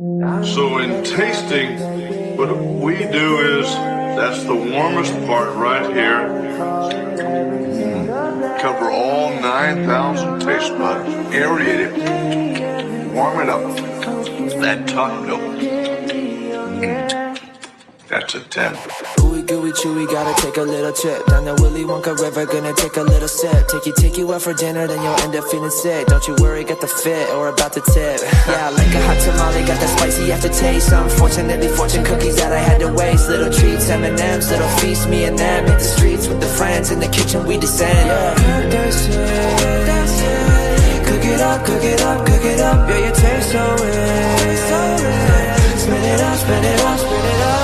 So in tasting, what we do is, that's the warmest part right here. Cover all 9,000 taste buds. Aerate it. Warm it up. That top note. That's a 10. Ooey gooey chewy, gotta take a little trip down the Willy Wonka River, gonna take a little sip. Take you out for dinner, then you'll end up feeling sick. Don't you worry, got the fit or about to tip. Yeah, like a hot tamale, got that spicy aftertaste. Unfortunately, fortune cookies that I had to waste. Little treats, M&M's, little feast, me and them. Hit the streets with the friends, in the kitchen we descend. Yeah, that's it. Cook it up, cook it up, cook it up. Yeah, you taste so rich. Spin it up, spin it up, spin it up.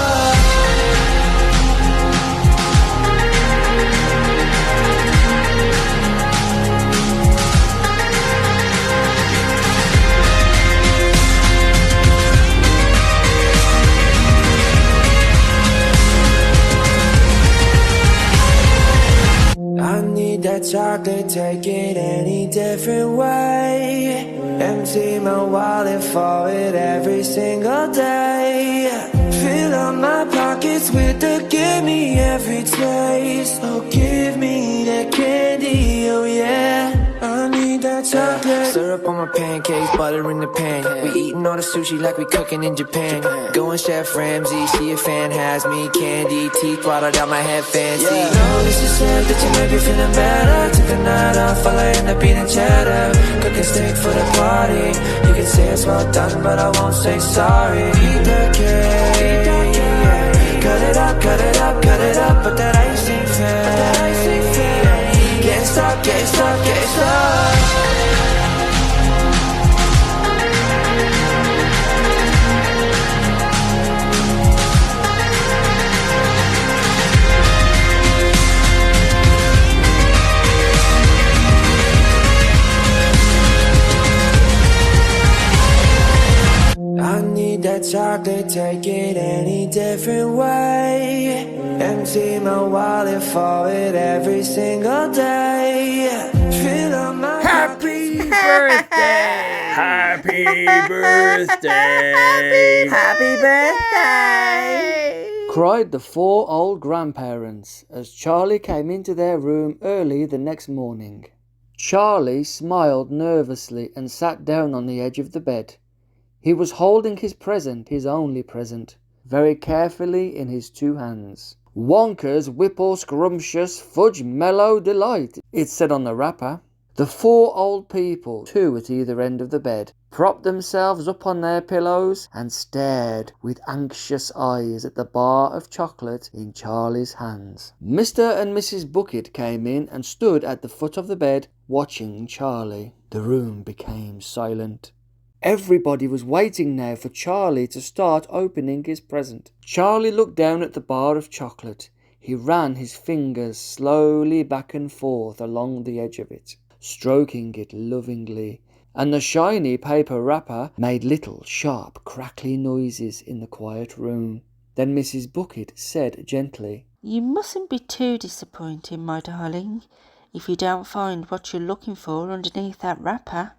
I need that chocolate, take it any different way. Empty my wallet for it every single day. Fill up my pockets with the gimme every taste. Oh, give me that candy, oh yeah. I need that chocolate. Syrup on my pancakes, butter in the pan. We eating all the sushi like we cooking in Japan. Going Chef Ramsay, see a fan has me. Candy, teeth water down my head, fancy. No, this is sad that you may be feeling better. Took the night off, all I end up eating cheddar. Cooking steak for the party. You can say it's well done, but I won't say sorry. Eat that cake, yeah. Cut it up, cut it up, cut it up. But that icing fat. Can't stop, can't stop, can't stop. I need that chocolate, take it any different way. Empty my wallet for it every single day. Fill up my Happy birthday! Happy birthday! Happy birthday! Cried the four old grandparents as Charlie came into their room early the next morning. Charlie smiled nervously and sat down on the edge of the bed. He was holding his present, his only present, very carefully in his two hands. Wonka's Whipple Scrumptious Fudge Mellow Delight, it said on the wrapper. The four old people, two at either end of the bed, propped themselves up on their pillows and stared with anxious eyes at the bar of chocolate in Charlie's hands. Mr. and Mrs. Bucket came in and stood at the foot of the bed, watching Charlie. The room became silent. Everybody was waiting now for Charlie to start opening his present. Charlie looked down at the bar of chocolate. He ran his fingers slowly back and forth along the edge of it, stroking it lovingly, and the shiny paper wrapper made little sharp crackly noises in the quiet room. Then Mrs. Bucket said gently, You mustn't be too disappointed, my darling, if you don't find what you're looking for underneath that wrapper.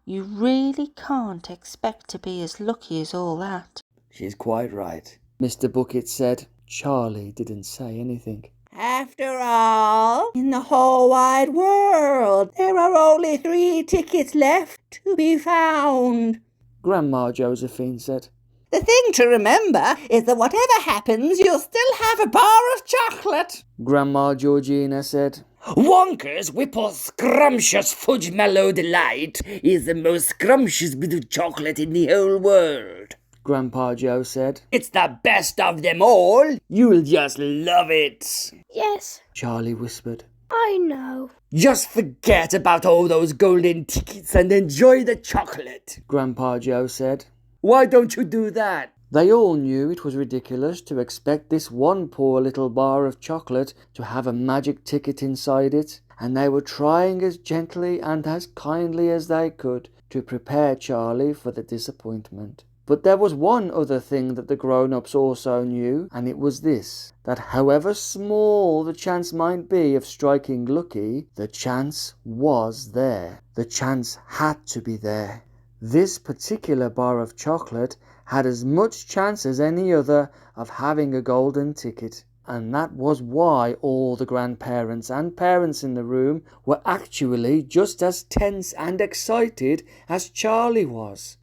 You really can't expect to be as lucky as all that. She's quite right, Mr. Bucket said. Charlie didn't say anything. After all, in the whole wide world, there are only 3 tickets left to be found. Grandma Josephine said. The thing to remember is that whatever happens, you'll still have a bar of chocolate. Grandma Georgina said. Wonka's Whipple Scrumptious Fudge Mellow Delight is the most scrumptious bit of chocolate in the whole world, Grandpa Joe said. It's the best of them all. You'll just love it. Yes, Charlie whispered. I know. Just forget about all those golden tickets and enjoy the chocolate, Grandpa Joe said. Why don't you do that? They all knew it was ridiculous to expect this one poor little bar of chocolate to have a magic ticket inside it, and they were trying as gently and as kindly as they could to prepare Charlie for the disappointment. But there was one other thing that the grown-ups also knew, and it was this, that however small the chance might be of striking lucky, the chance was there. The chance had to be there. This particular bar of chocolate had as much chance as any other of having a golden ticket, and that was why all the grandparents and parents in the room were actually just as tense and excited as Charlie was,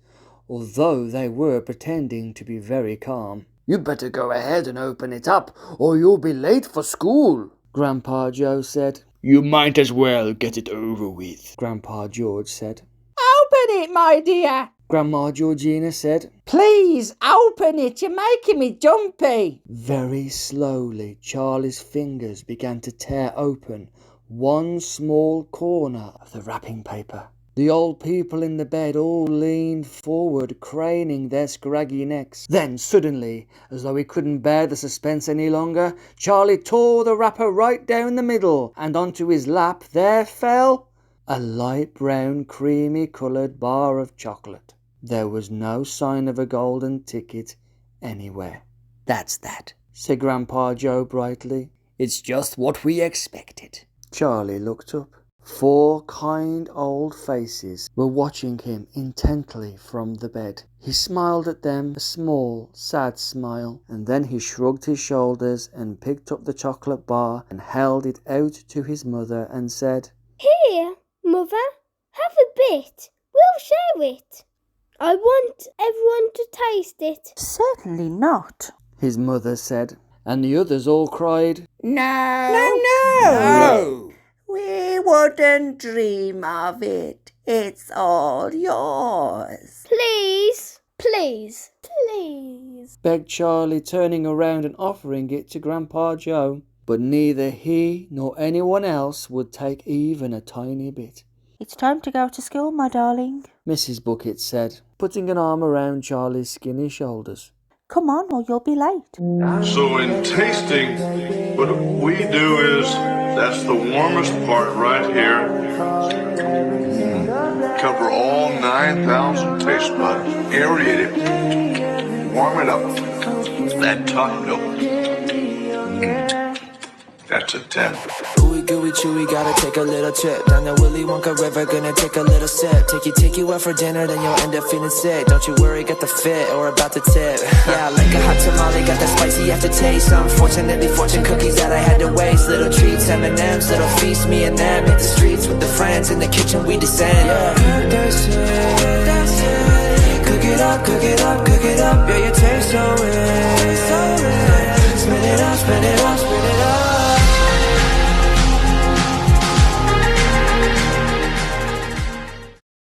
although they were pretending to be very calm. "You better go ahead and open it up, or you'll be late for school," Grandpa Joe said. You might as well get it over with, Grandpa George said. Open it, my dear. Grandma Georgina said. Please, open it. You're making me jumpy. Very slowly, Charlie's fingers began to tear open one small corner of the wrapping paper. The old people in the bed all leaned forward, craning their scraggy necks. Then, suddenly, as though he couldn't bear the suspense any longer, Charlie tore the wrapper right down the middle, and onto his lap there fell a light brown, creamy-coloured bar of chocolate. There was no sign of a golden ticket anywhere. That's that, said Grandpa Joe brightly. It's just what we expected. Charlie looked up. 4 kind old faces were watching him intently from the bed. He smiled at them, a small, sad smile, and then he shrugged his shoulders and picked up the chocolate bar and held it out to his mother and said, "Here, Mother, have a bit. We'll share it. I want everyone to taste it." Certainly not, his mother said, and the others all cried, No. No! We wouldn't dream of it. It's all yours. Please, please, please. begged Charlie, turning around and offering it to Grandpa Joe. But neither he nor anyone else would take even a tiny bit. It's time to go to school, my darling. Mrs. Bucket said, putting an arm around Charlie's skinny shoulders. Come on, or you'll be late. So in tasting, what we do is, that's the warmest part right here. Cover all 9,000 taste buds. Aerate it. Warm it up. That top note. That's a 10. Ooey gooey chewy, gotta take a little trip down the Willy Wonka River, gonna take a little sip. Take you out for dinner, then you'll end up feeling sick. Don't you worry, got the fit or about to tip. Yeah, like a hot tamale, got that spicy aftertaste. Unfortunately, fortune cookies that I had to waste. Little treats, M&M's, little feast, me and them. Hit the streets with the friends, in the kitchen we descend. Yeah, they say